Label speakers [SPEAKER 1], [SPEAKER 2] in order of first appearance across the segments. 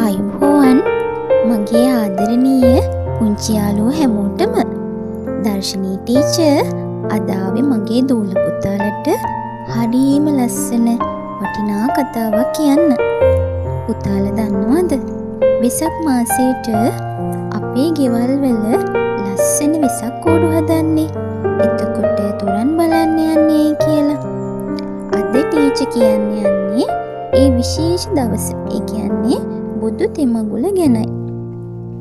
[SPEAKER 1] අයුබෝවන් මගේ ආදරණීය පුංචි යාළුවෝ හැමෝටම දර්ශනී ටීචර් අද ආවේ මගේ දූල පුතාලට හරිම ලස්සන වටිනා කතාවක් කියන්න. පුතාලා දන්නවද? වෙසක් මාසයට අපේ ගෙවල් වල ලස්සන වෙසක් කෝඩු හදන්නේ. එතකොට තුරන් බලන්න යන්නේ කියලා. අද ටීචර් කියන්නේ ඒ විශේෂ දවස. ඒ කියන්නේ බුදු තෙමඟුල ගැනයි.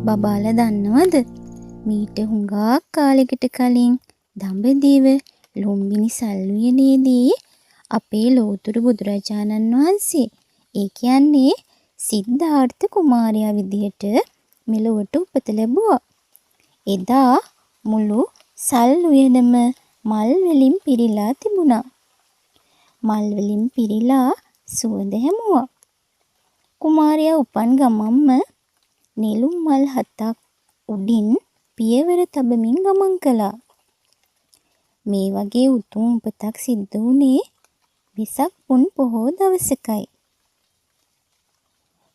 [SPEAKER 1] බබාලා දන්නවද? මීට හුඟක් කාලෙකට කලින් දඹදිව ලුම්බිනි සල්ුවනේදී අපේ ලෝතුරු බුදුරජාණන් වහන්සේ, ඒ කියන්නේ සිද්ධාර්ථ කුමාරයා විදිහට මෙලොවට උපත ලැබුවා. එදා මුළු සල්ුවනම මල් වලින් පිරීලා තිබුණා. මල් වලින් පිරීලා සුවඳ හැමුවා. කුමාරයා උපන් ගමන්ම නෙළුම් මල් 7ක් උඩින් පියවර තබමින් ගමන් කළා. මේ වගේ උතුම් උපතක් සිද්ධ වුණේ වෙසක් පුන් පොහෝ දවසකයි.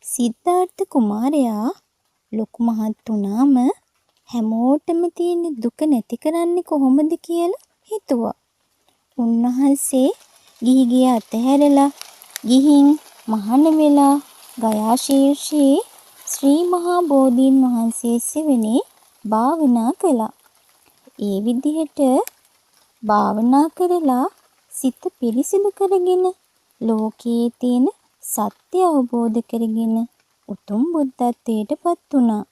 [SPEAKER 1] සිද්ධාර්ථ කුමාරයා ලොකු මහත් වුණාම හැමෝටම තියෙන දුක නැති කරන්නේ කොහොමද කියලා හිතුවා. උන්වහන්සේ ගිහි අතහැරලා ගිහින් මහාන වෙලා ගයා ශීර්ෂයේ ශ්‍රී මහා බෝධීන් වහන්සේ සෙවණේ භාවනා කළා. ඒ විදිහට භාවනා කරලා සිත පිරිසිදු කරගෙන ලෝකයේ තියෙන සත්‍ය අවබෝධ කරගෙන උතුම් බුද්ධත්වයට පත් වුණා.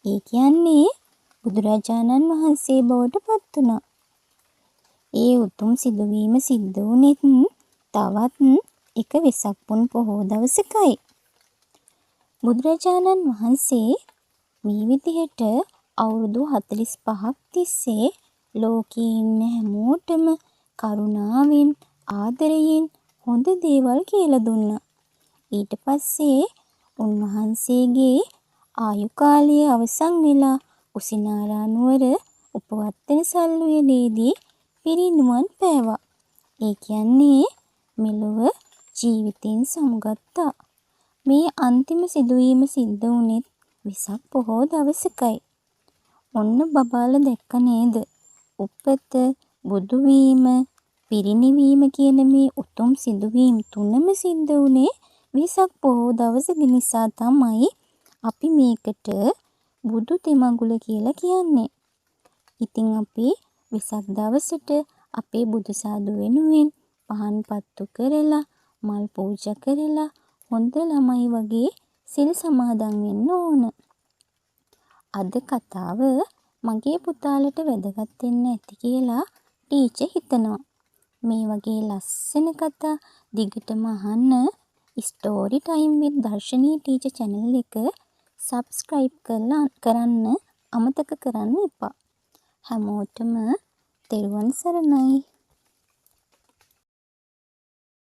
[SPEAKER 1] ඒ කියන්නේ බුදුරජාණන් වහන්සේ බවට පත් වුණා. ඒ උතුම් සිදුවීම සිද්ධ වුණෙත් තවත් එක වෙසක් පුන් පොහෝ දවසකයි. බුදුරජාණන් වහන්සේ මේ විදිහට අවුරුදු 45ක් තිස්සේ ලෝකේ ඉන්න හැමෝටම කරුණාවෙන් ආදරයෙන් හොඳ දේවල් කියලා දුන්නා. ඊට පස්සේ උන්වහන්සේගේ ආයු කාලය අවසන් වෙලා උසිනාරා නුවර උපවත්තන සල්ුවනේදී පිරිනිවන් පෑවා. ඒ කියන්නේ මෙලොව ජීවිතෙන් සමුගත්තා. මේ අන්තිම සිදුවීම සිද්ධ වුණෙත් වෙසක් පොහෝ දවසකයි. ඔන්න බබාලා දැක්ක නේද? උපත, බුදු වීම, පිරිනිවීම කියන මේ උතුම් සිදුවීම් තුනම සිද්ධ වුණේ වෙසක් පොහෝ දවසක නිසා තමයි අපි මේකට බුදු තෙමඟුල කියලා කියන්නේ. ඉතින් අපි වෙසක් දවසට අපේ බුදු සාදු වෙනුවෙන් පහන් පත්තු කරලා මල් පූජා කරලා හොඳ ළමයි වගේ සිල් සමාදන් වෙන්න ඕන. අද කතාව මගේ පුතාලට වැදගත් වෙන්න ඇති කියලා ටීචර් හිතනවා. මේ වගේ ලස්සන කතා දිගටම අහන්න ස්ටෝරි ටයිම් විත් දර්ශනී ටීචර් channel එක subscribe කරන්න අමතක කරන්න එපා. හැමෝටම තෙරුවන් සරණයි.